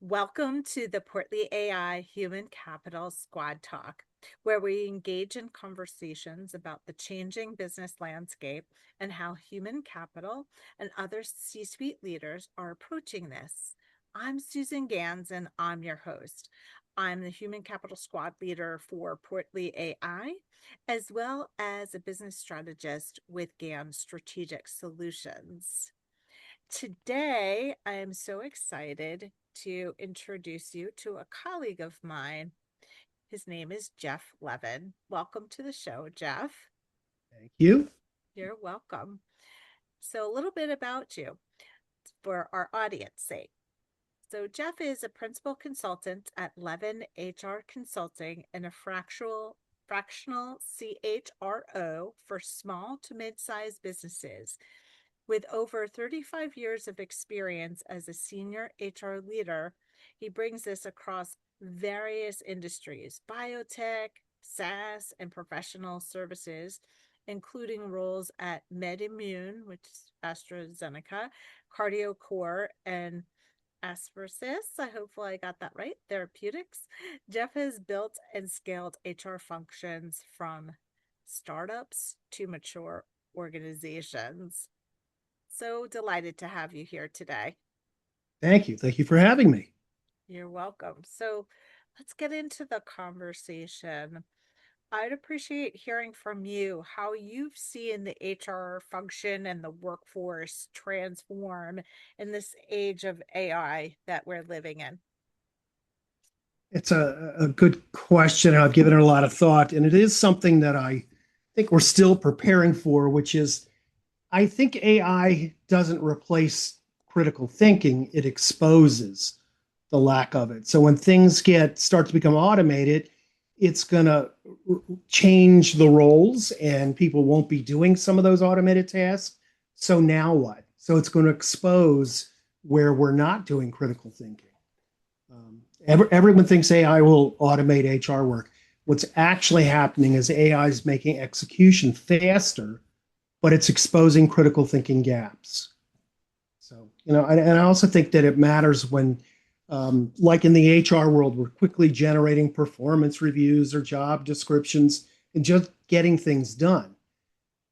Welcome to the PortlyAI Human Capital Squad Talk, where we engage in conversations about the changing business landscape and how human capital and other C suite leaders are approaching this. I'm Susan Gans, and I'm your host. I'm the Human Capital Squad leader for PortlyAI, as well as a business strategist with GAN Strategic Solutions. Today, I am so excited to introduce you to a colleague of mine. His name is Jeff Levin. Welcome to the show, Jeff. Thank you. You're welcome. So, a little bit about you for our audience sake. So, Jeff is a principal consultant at Levin HR Consulting and a fractional CHRO for small to mid-sized businesses. With over 35 years of experience as a senior HR leader, he brings this across various industries: biotech, SaaS, and professional services, including roles at MedImmune, which is AstraZeneca, CardioCore, and Aspersis. Hopefully I got that right. Therapeutics. Jeff has built and scaled HR functions from startups to mature organizations. So delighted to have you here today. Thank you. Thank you for having me. You're welcome. So let's get into the conversation. I'd appreciate hearing from you how you've seen the HR function and the workforce transform in this age of AI that we're living in. It's a good question. I've given it a lot of thought, and it is something that I think we're still preparing for, which is I think AI doesn't replace critical thinking, it exposes the lack of it. So when things start to become automated, it's going to change the roles and people won't be doing some of those automated tasks. So now what? So it's going to expose where we're not doing critical thinking. Everyone thinks AI will automate HR work. What's actually happening is AI is making execution faster, but it's exposing critical thinking gaps. So, and I also think that it matters when, like in the HR world, we're quickly generating performance reviews or job descriptions and just getting things done.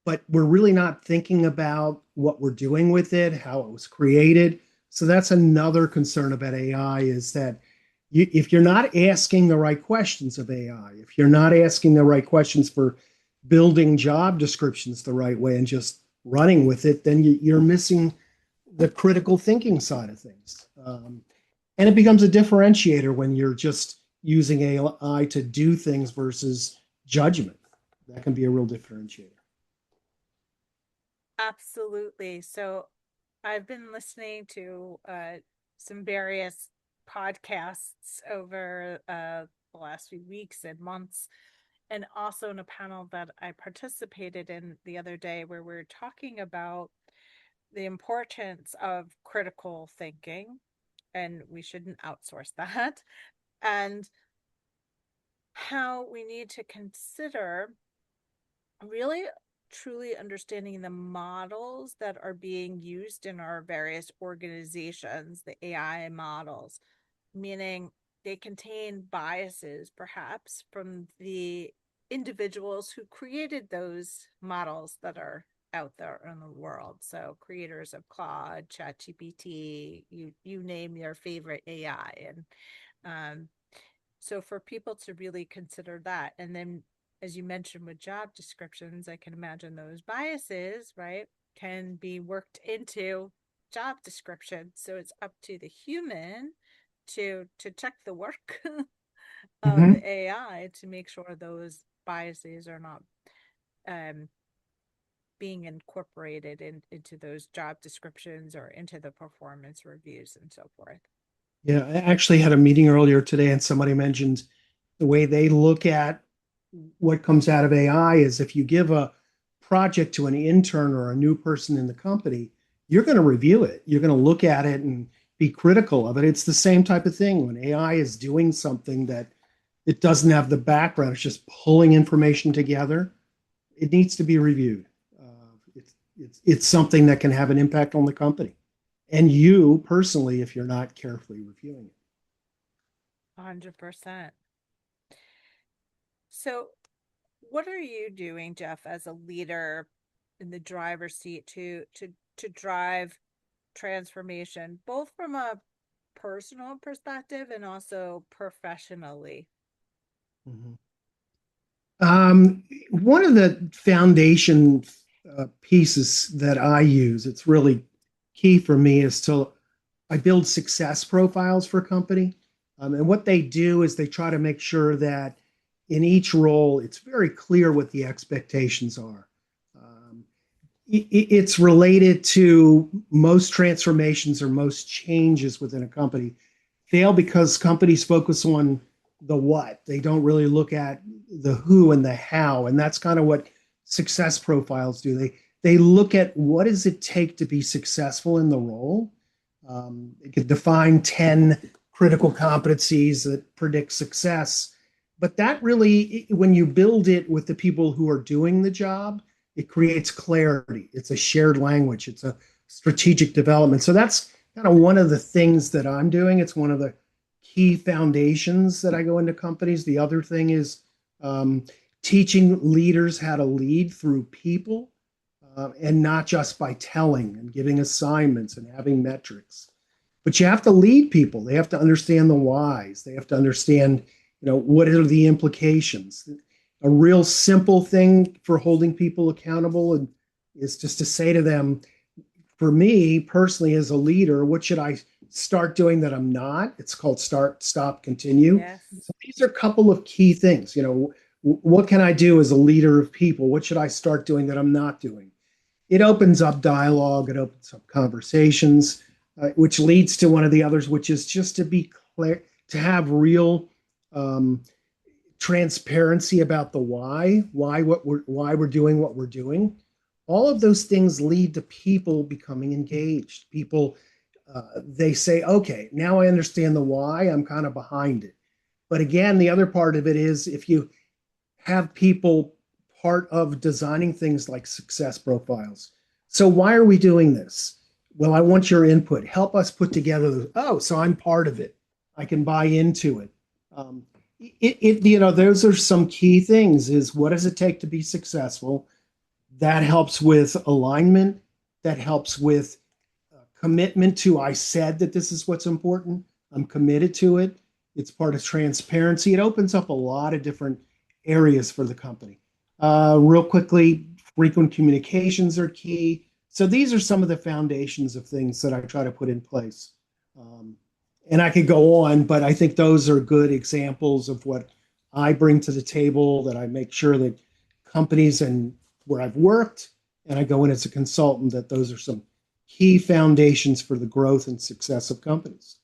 But we're really not thinking about what we're doing with it, how it was created. So that's another concern about AI is that if you're not asking the right questions of AI, if you're not asking the right questions for building job descriptions the right way and just running with it, then you're missing the critical thinking side of things. And it becomes a differentiator when you're just using AI to do things versus judgment. That can be a real differentiator. Absolutely. So I've been listening to some various podcasts over the last few weeks and months, and also in a panel that I participated in the other day where we are talking about the importance of critical thinking, and we shouldn't outsource that, and how we need to consider really truly understanding the models that are being used in our various organizations, the AI models, meaning they contain biases perhaps from the individuals who created those models that are out there in the world. So creators of Claude, ChatGPT, you name your favorite AI. And so for people to really consider that, and then as you mentioned with job descriptions, I can imagine those biases, right, can be worked into job description. So it's up to the human to check the work of Mm-hmm. the AI to make sure those biases are not um, being incorporated into those job descriptions or into the performance reviews and so forth. Yeah, I actually had a meeting earlier today, and somebody mentioned the way they look at what comes out of AI is if you give a project to an intern or a new person in the company, you're going to review it. You're going to look at it and be critical of it. It's the same type of thing when AI is doing something that it doesn't have the background, it's just pulling information together. It needs to be reviewed. It's something that can have an impact on the company and you personally if you're not carefully reviewing it. 100%. So, what are you doing, Jeff, as a leader in the driver's seat to drive transformation, both from a personal perspective and also professionally? Mhm. One of the foundation pieces that I use, it's really key for me, is to I build success profiles for a company. And what they do is they try to make sure that in each role, it's very clear what the expectations are. Um, it's related to most transformations or most changes within a company fail because companies focus on the what. They don't really look at the who and the how. And that's kind of what success profiles do. They look at what does it take to be successful in the role. It could define 10 critical competencies that predict success. But that really, when you build it with the people who are doing the job, it creates clarity. It's a shared language. It's a strategic development. So that's kind of one of the things that I'm doing. It's one of the key foundations that I go into companies. The other thing is um, teaching leaders how to lead through people and not just by telling and giving assignments and having metrics. But you have to lead people. They have to understand the whys. They have to understand, what are the implications. A real simple thing for holding people accountable is just to say to them, for me personally as a leader, what should I start doing that I'm not? It's called start, stop, continue. Yes. So these are a couple of key things. What can I do as a leader of people? What should I start doing that I'm not doing? It opens up dialogue, it opens up conversations, which leads to one of the others, which is just to be clear, to have real um, transparency about the why we're doing what we're doing. All of those things lead to people becoming engaged. People they say, okay, now I understand the why. I'm kind of behind it. But again, the other part of it is if you have people part of designing things like success profiles. So why are we doing this? Well, I want your input. Help us put together. Oh, so I'm part of it. I can buy into it. Um, those are some key things. Is what does it take to be successful? That helps with alignment. That helps with commitment to. I said that this is what's important. I'm committed to it. It's part of transparency. It opens up a lot of different areas for the company. Real quickly, frequent communications are key. So these are some of the foundations of things that I try to put in place. Um, and I could go on, but I think those are good examples of what I bring to the table, that I make sure that companies and where I've worked and I go in as a consultant, that those are some key foundations for the growth and success of companies.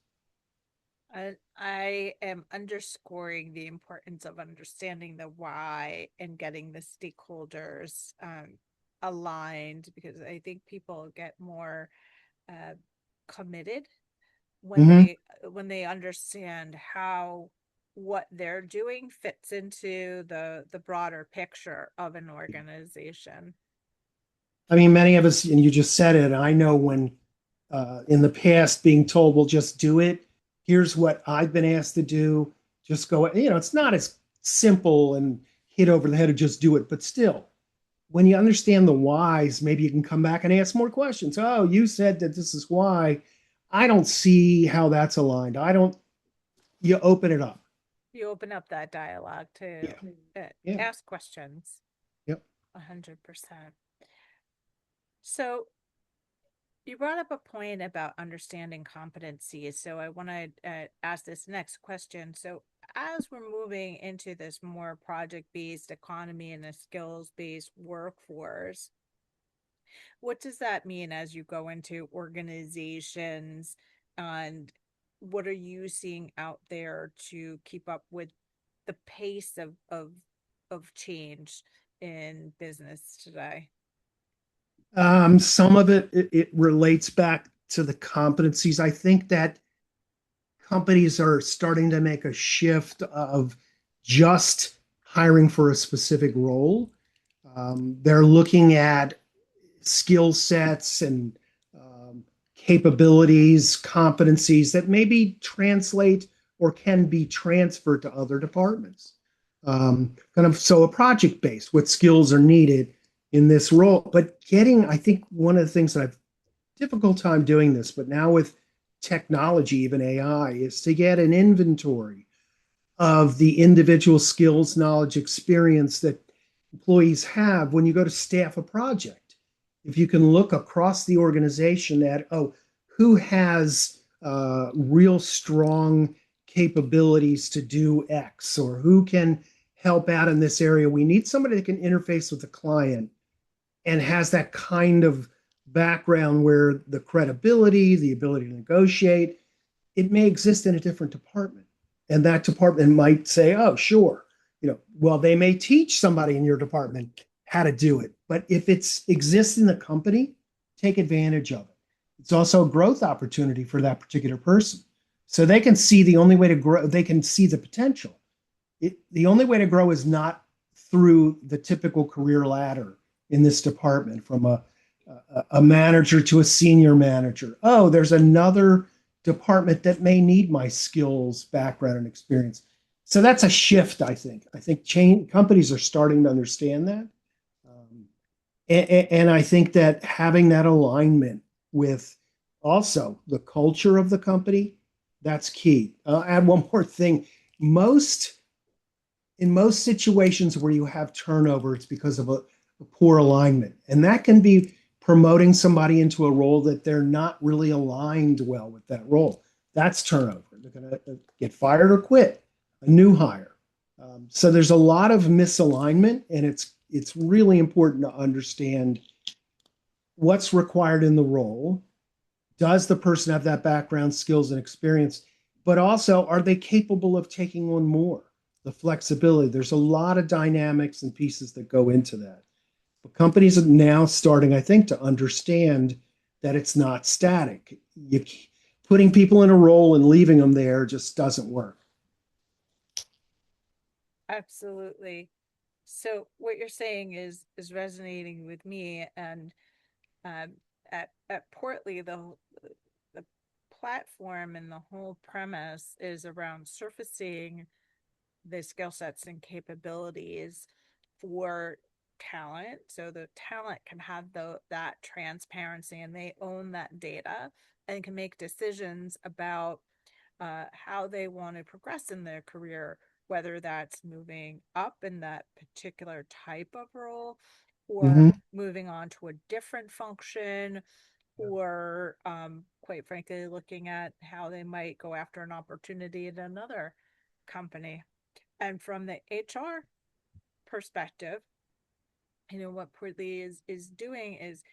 I am underscoring the importance of understanding the why and getting the stakeholders aligned, because I think people get more uh, committed Mm-hmm. when they understand how what they're doing fits into the broader picture of an organization. I mean, many of us, and you just said it, I know when in the past being told, well, just do it. Here's what I've been asked to do. Just go. It's not as simple and hit over the head of just do it, but still, when you understand the whys, maybe you can come back and ask more questions. Oh, you said that this is why. I don't see how that's aligned. I don't, you open it up. You open up that dialogue to Yeah. Yeah. ask questions. Yep. 100%. So you brought up a point about understanding competencies. So I want to ask this next question. So as we're moving into this more project-based economy and a skills-based workforce, what does that mean as you go into organizations, and what are you seeing out there to keep up with the pace of change in business today? Some of it relates back to the competencies. I think that companies are starting to make a shift of just hiring for a specific role. They're looking at skill sets and capabilities, competencies that maybe translate or can be transferred to other departments. Kind of so a project based, what skills are needed in this role. But I think one of the things that I've difficult time doing this, but now with technology, even AI, is to get an inventory of the individual skills, knowledge, experience that employees have when you go to staff a project. If you can look across the organization at, oh, who has real strong capabilities to do X, or who can help out in this area. We need somebody that can interface with the client and has that kind of background where the credibility, the ability to negotiate, it may exist in a different department. And that department might say, oh, sure. Well, they may teach somebody in your department how to do it. But if it exists in the company, take advantage of it. It's also a growth opportunity for that particular person. So they can see the only way to grow, they can see the potential. The only way to grow is not through the typical career ladder in this department from a manager to a senior manager. Oh, there's another department that may need my skills, background, and experience. So that's a shift, I think. I think companies are starting to understand that. And I think that having that alignment with also the culture of the company, that's key. I'll add one more thing. In most situations where you have turnover, it's because of a poor alignment. And that can be promoting somebody into a role that they're not really aligned well with that role. That's turnover. They're going to get fired or quit, a new hire. So there's a lot of misalignment, and it's really important to understand what's required in the role. Does the person have that background, skills, and experience? But also, are they capable of taking on more? The flexibility. There's a lot of dynamics and pieces that go into that. But companies are now starting, I think, to understand that it's not static. Putting people in a role and leaving them there just doesn't work. Absolutely. So what you're saying is resonating with me, and um, at Portly, the platform and the whole premise is around surfacing the skill sets and capabilities for talent, so the talent can have that transparency and they own that data and can make decisions about how they want to progress in their career, whether that's moving up in that particular type of role or Mm-hmm. moving on to a different function, or quite frankly, looking at how they might go after an opportunity at another company. And from the HR perspective, what Portly is doing is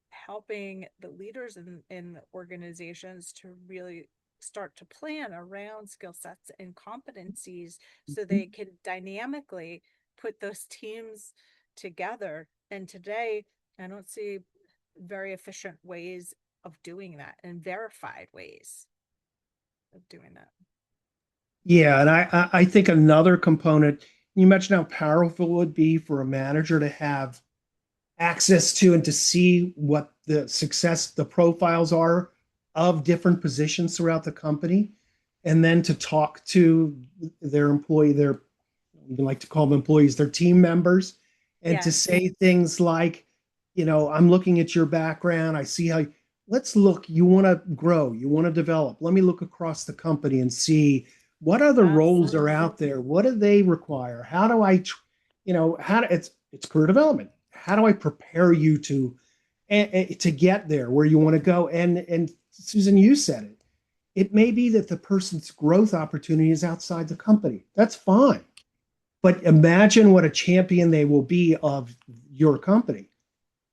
helping the leaders in the organizations to really start to plan around skill sets and competencies so they can dynamically put those teams together. And today, I don't see very efficient ways of doing that and verified ways of doing that. Yeah, and I think another component, you mentioned how powerful it would be for a manager to have access to and to see what the profiles are of different positions throughout the company, and then to talk to their employee, their you like to call them employees, their team members, and to Yes. say things like, I'm looking at your background. I see how, let's look, you want to grow, you want to develop. Let me look across the company and see what other roles are Absolutely. out there. What do they require? How do I, it's career development. How do I prepare you to get there where you want to go? And Susan, you said it. It may be that the person's growth opportunity is outside the company. That's fine. But imagine what a champion they will be of your company.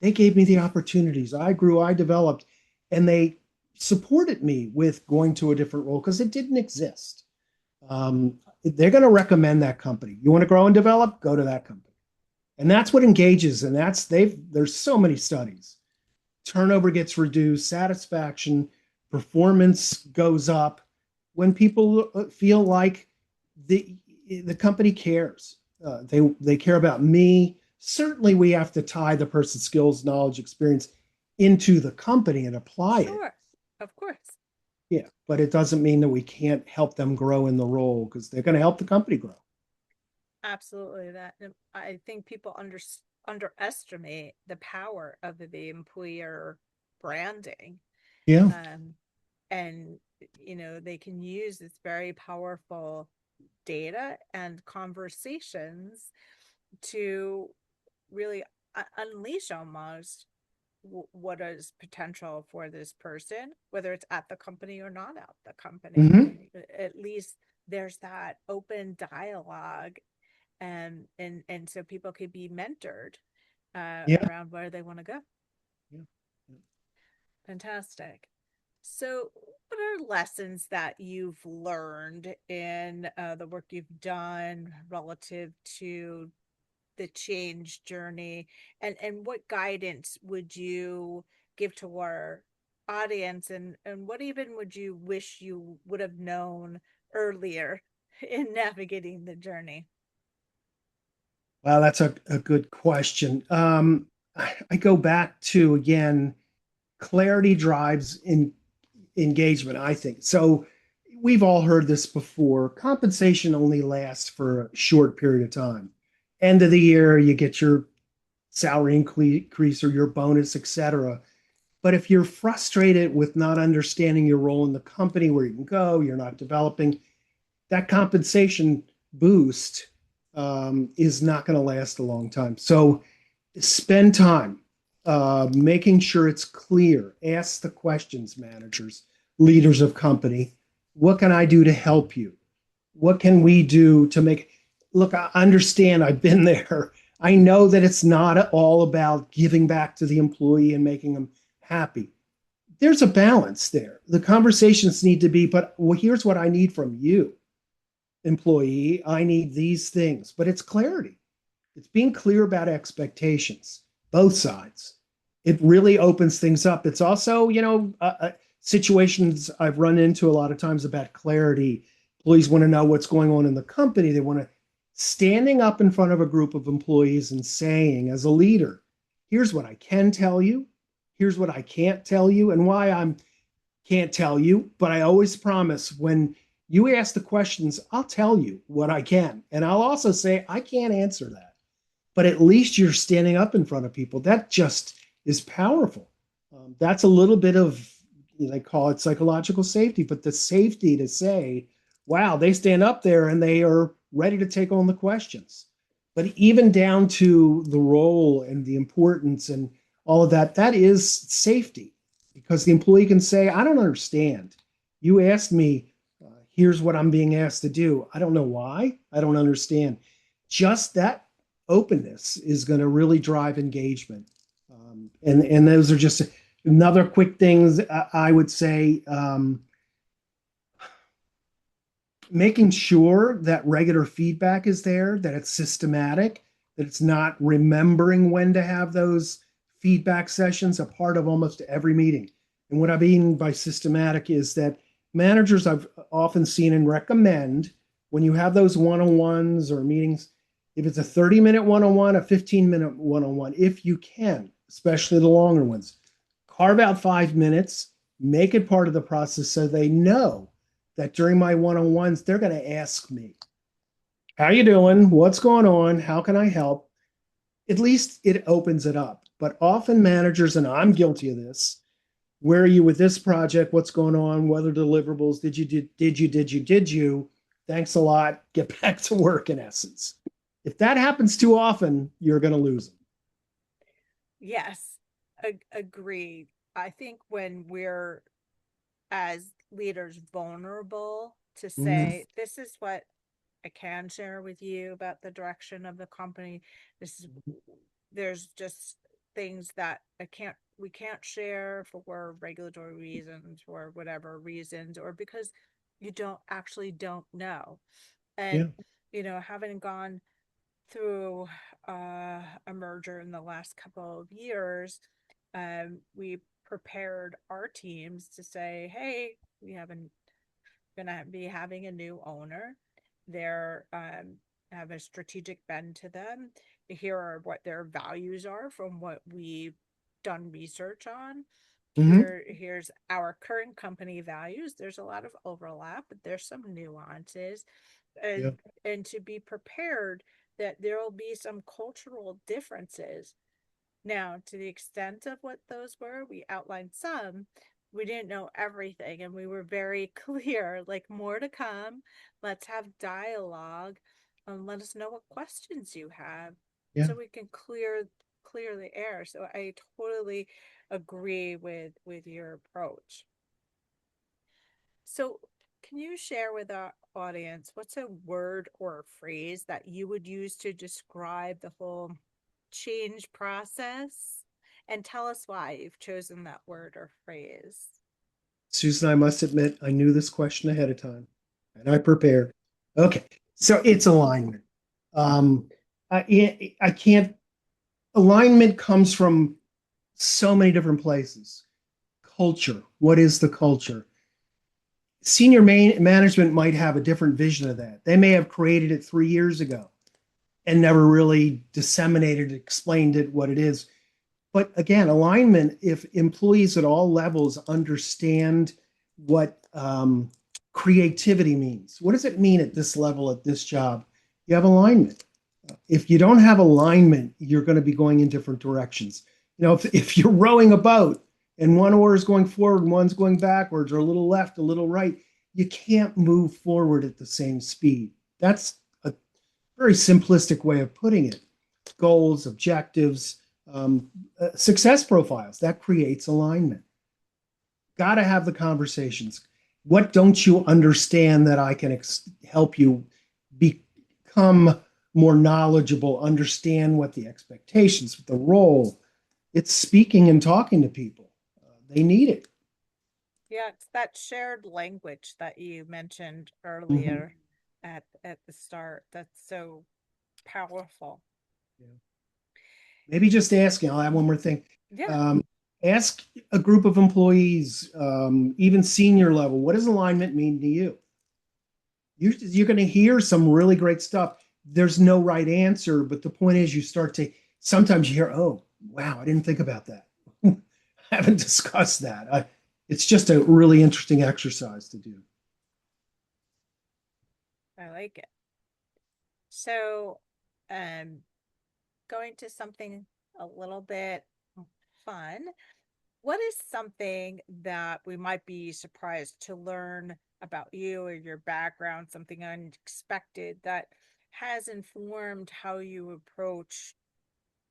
They gave me the opportunities. I grew, I developed, and they supported me with going to a different role because it didn't exist. They're going to recommend that company. You want to grow and develop? Go to that company. And that's what engages. And there's so many studies. Turnover gets reduced, satisfaction, performance goes up when people feel like the the company cares. They care about me. Certainly, we have to tie the person's skills, knowledge, experience into the company and apply it. Sure. Of course. Yeah, but it doesn't mean that we can't help them grow in the role because they're going to help the company grow. Absolutely. That I think people underestimate the power of the employer branding. Yeah. Um, and they can use this very powerful data and conversations to really unleash almost what is potential for this person, whether it's at the company or not at the company. Hmm. At least there's that open dialogue, and so people could be mentored Yeah. around where they want to go. Yeah. Fantastic. So, what are lessons that you've learned in the work you've done relative to the change journey, and what guidance would you give to our audience, and what even would you wish you would have known earlier in navigating the Well, that's a good question. I go back to again, clarity drives in engagement, I think. So we've all heard this before. Compensation only lasts for a short period of time. End of the year, you get your salary increase or your bonus, etc. But if you're frustrated with not understanding your role in the company, where you can go, you're not developing, that compensation boost is not going to last a long time. So spend time making sure it's clear. Ask the questions, managers, leaders of company. What can I do to help you? What can we do to make? Look, I understand. I've been there. I know that it's not all about giving back to the employee and making them happy. There's a balance there. The conversations need to be, but well, here's what I need from you, employee. I need these things, but it's clarity. It's being clear about expectations, both sides. It really opens things up. It's also, situations I've run into a lot of times about clarity. Employees want to know what's going on in the company. They want to standing up in front of a group of employees and saying, as a leader, here's what I can tell you, here's what I can't tell you, and why I can't tell you. But I always promise when you ask the questions, I'll tell you what I can. And I'll also say, I can't answer that, but at least you're standing up in front of people. That just is powerful. That's a little bit of, they call it psychological safety, but the safety to say, wow, they stand up there and they are ready to take on the questions. But even down to the role and the importance and all of that, that is safety because the employee can say, I don't understand. You asked me, here's what I'm being asked to do. I don't know why. I don't understand. Just that openness is going to really drive engagement. And those are just another quick things I would say. Making sure that regular feedback is there, that it's systematic, that it's not remembering when to have those feedback sessions a part of almost every meeting. And what I mean by systematic is that managers I've often seen and recommend when you have those one-on-ones or meetings, if it's a 30-minute one-on-one, a 15-minute one-on-one, if you can, especially the longer ones, carve out 5 minutes, make it part of the process so they know that during my one-on-ones, they're going to ask me, how you doing? What's going on? How can I help? At least it opens it up. But often managers, and I'm guilty of this, where are you with this project? What's going on? What are deliverables? Did you? Thanks a lot. Get back to work in essence. If that happens too often, you're going to lose them. Yes, agreed. I think when we're as leaders vulnerable to Mm-hmm. say, this is what I can share with you about the direction of the company. This is There's just things that we can't share for regulatory reasons or whatever reasons, or because you don't know. And Yeah. having gone through a merger in the last couple of years, we prepared our teams to say, hey, we haven't gonna be having a new owner. They're have a strategic bend to them. Here are what their values are from what we've done research on. Hmm. Here's our current company values. There's a lot of overlap, but there's some nuances, Yeah. and to be prepared that there will be some cultural differences. Now, to the extent of what those were, we outlined some. We didn't know everything, and we were very clear, like, more to come. Let's have dialogue, and let us know what questions you have, Yeah. so we can clear the air. So I totally agree with your approach. So, can you share with our audience what's a word or a phrase that you would use to describe the whole change process? And tell us why you've chosen that word or phrase. Susan, I must admit, I knew this question ahead of time and I prepared. Okay. So it's alignment. Um, I can't, alignment comes from so many different places. Culture. What is the culture? Senior management might have a different vision of that. They may have created it 3 years ago and never really disseminated, explained it what it is. But again, alignment, if employees at all levels understand what creativity means, what does it mean at this level, at this job? You have alignment. If you don't have alignment, you're going to be going in different directions. If you're rowing a boat and one oar is going forward and one's going backwards, or a little left, a little right, you can't move forward at the same speed. That's a very simplistic way of putting it. Goals, objectives, success profiles, that creates alignment. Got to have the conversations. What don't you understand that I can help you become more knowledgeable, understand what the expectations, the role? It's speaking and talking to people. They need it. Yeah, it's that shared language that you mentioned Mm-hmm. earlier at the start. That's so powerful. Yeah. Maybe just asking, I'll add one more thing. Yeah. Um, Ask a group of employees, even senior level, what does alignment mean to you? You're going to hear some really great stuff. There's no right answer, but the point is, you start to sometimes you hear, oh, wow, I didn't think about that. I haven't discussed that. It's just a really interesting exercise to do. I like it. So, um, going to something a little bit fun. What is something that we might be surprised to learn about you or your background, something unexpected that has informed how you approach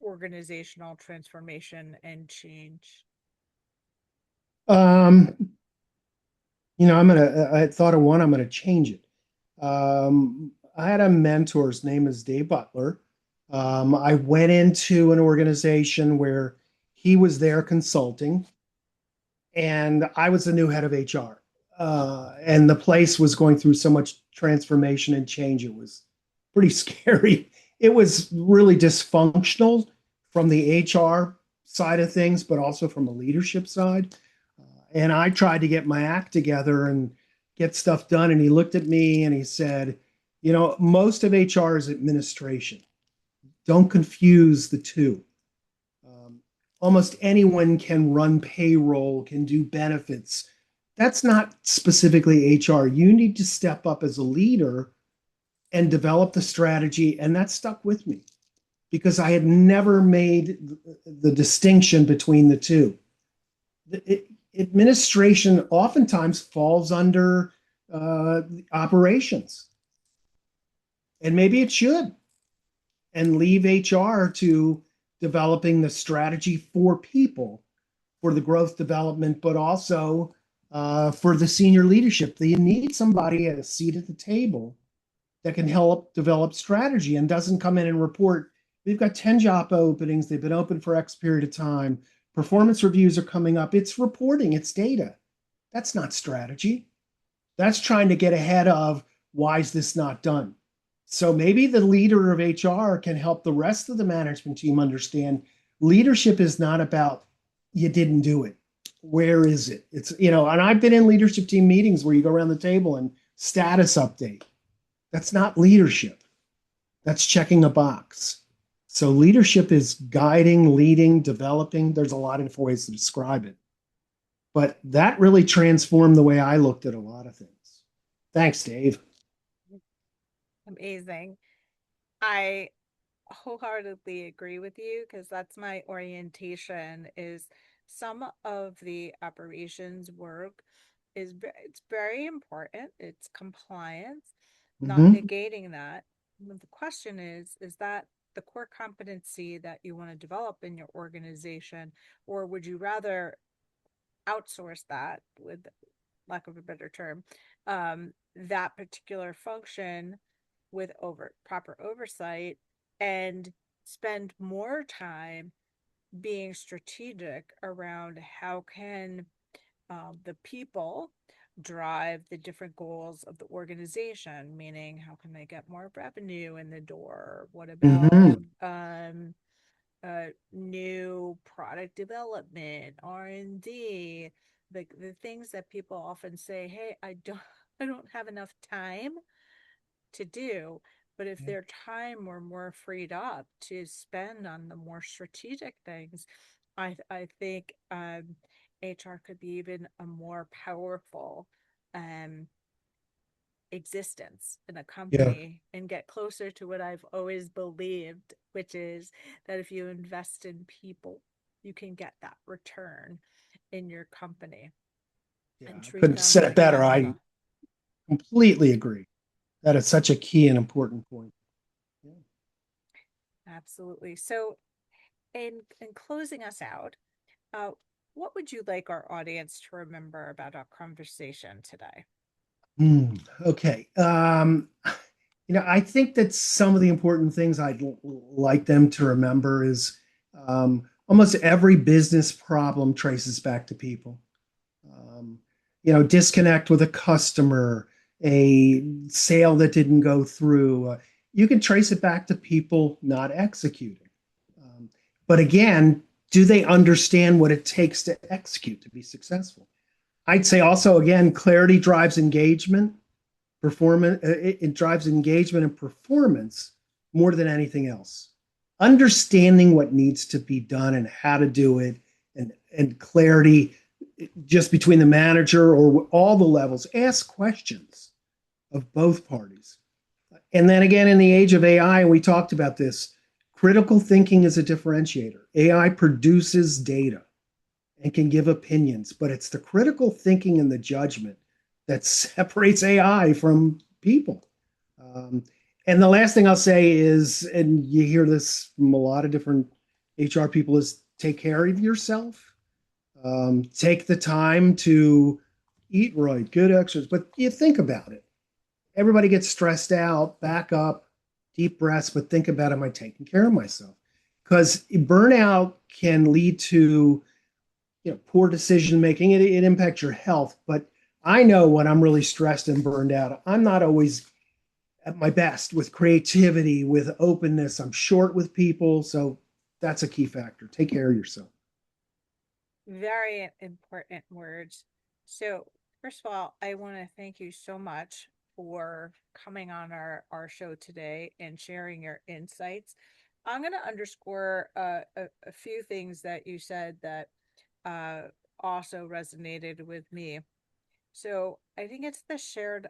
organizational transformation and change? Um, I thought of one, I'm gonna change it. I had a mentor, his name is Dave Butler. I went into an organization where he was there consulting, and I was the new head of HR. And the place was going through so much transformation and change. It was pretty scary. It was really dysfunctional from the HR side of things, but also from a leadership side. And I tried to get my act together and get stuff done. And he looked at me and he said, most of HR is administration. Don't confuse the two. Um, Almost anyone can run payroll, can do benefits. That's not specifically HR. You need to step up as a leader and develop the strategy. And that stuck with me because I had never made the distinction between the two. Administration oftentimes falls under operations, and maybe it should, and leave HR to developing the strategy for people for the growth development, but also for the senior leadership. They need somebody at a seat at the table that can help develop strategy and doesn't come in and report, we've got 10 job openings, they've been open for X period of time, performance reviews are coming up. It's reporting, it's data. That's not strategy. That's trying to get ahead of why is this not done? So maybe the leader of HR can help the rest of the management team understand leadership is not about you didn't do it. Where is it? And I've been in leadership team meetings where you go around the table and status update. That's not leadership. That's checking a box. So leadership is guiding, leading, developing. There's a lot of different ways to describe it. But that really transformed the way I looked at a lot of things. Thanks, Dave. Amazing. I wholeheartedly agree with you because that's my orientation is some of the operations work it's very important. It's compliance, not Hmm. negating that. But the question is that the core competency that you want to develop in your organization, or would you rather outsource that, with lack of a better term, that particular function with over proper oversight and spend more time being strategic around how can the people drive the different goals of the organization, meaning how can they get more revenue in the door? What about Hmm. new product development, R&D, the things that people often say, hey, I don't have enough time to do. But if Yeah. their time were more freed up to spend on the more strategic things, I think HR could be even a more powerful um, existence in a Yeah. company and get closer to what I've always believed, which is that if you invest in people, you can get that return in your company Yeah. and I treat couldn't have them said it like better. family. I completely agree. That is such a key and important point. Yeah. Absolutely. So, in closing us out, uh, what would you like our audience to remember about our conversation today? Okay. I think that some of the important things like them to remember is almost every business problem traces back to people. Um, disconnect with a customer, a sale that didn't go through. You can trace it back to people not executing. Um, but again, do they understand what it takes to execute to be successful? I'd say also, again, clarity drives engagement. Performance it drives engagement and performance more than anything else. Understanding what needs to be done and how to do it, and clarity just between the manager or all the levels. Ask questions of both parties. And then again, in the age of AI, and we talked about this, critical thinking is a differentiator. AI produces data and can give opinions, but it's the critical thinking and the judgment that separates AI from people. Um, and the last thing I'll say is, and you hear this from a lot of different HR people, is take care of yourself. Take the time to eat right, good exercise. But you think about it. Everybody gets stressed out, back up, deep breaths, but think about, am I taking care of myself? Because burnout can lead to poor decision making. It impacts your health. But I know when I'm really stressed and burned out, I'm not always at my best with creativity, with openness. I'm short with people. So that's a key factor. Take care of yourself. Very important words. So, first of all, I want to thank you so much for coming on our show today and sharing your insights. I'm going to underscore a few things that you said that also resonated with me. So, I think it's the shared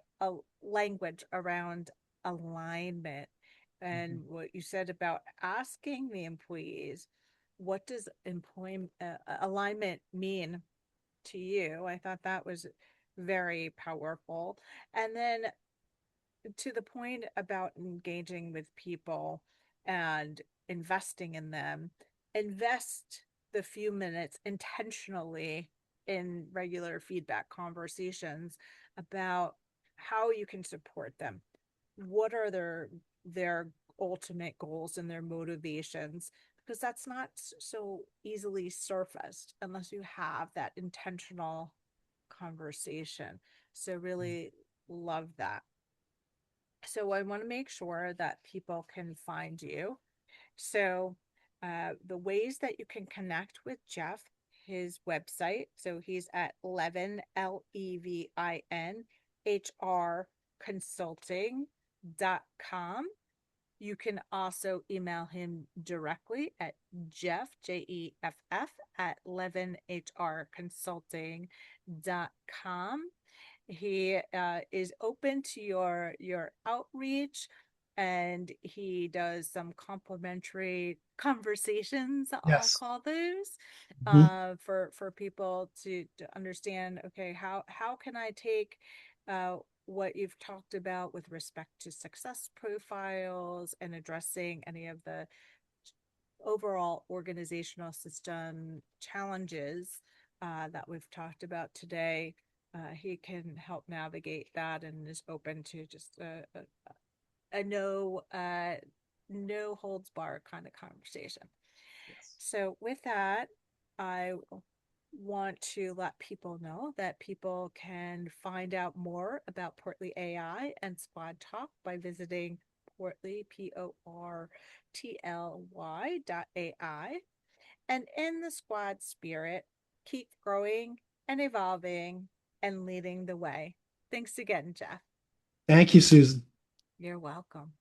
language around alignment Mhm. and what you said about asking the employees, what does employment alignment mean to you? I thought that was very powerful. And then to the point about engaging with people and investing in them, invest the few minutes intentionally in regular feedback conversations about how you can support them. What are their ultimate goals and their motivations? Because that's not so easily surfaced unless you have that intentional conversation. So really love that. So I want to make sure that people can find you. So the ways that you can connect with Jeff, his website. So he's at Levin, Levin, HR consulting.com. You can also email him directly at Jeff, Jeff, at levinhrconsulting.com. He is open to your outreach, and he does some complimentary conversations, I'll Yes. call those, Mhm. for people to understand, okay, how can I take what you've talked about with respect to success profiles and addressing any of the overall organizational system challenges that we've talked about today. He can help navigate that and is open to just a no holds bar kind of conversation. Yes. So with that, I want to let people know that people can find out more about Portly AI and Squad Talk by visiting Portly, PORTLY.ai. And in the squad spirit, keep growing and evolving and leading the way. Thanks again, Jeff. Thank you, Susan. You're welcome.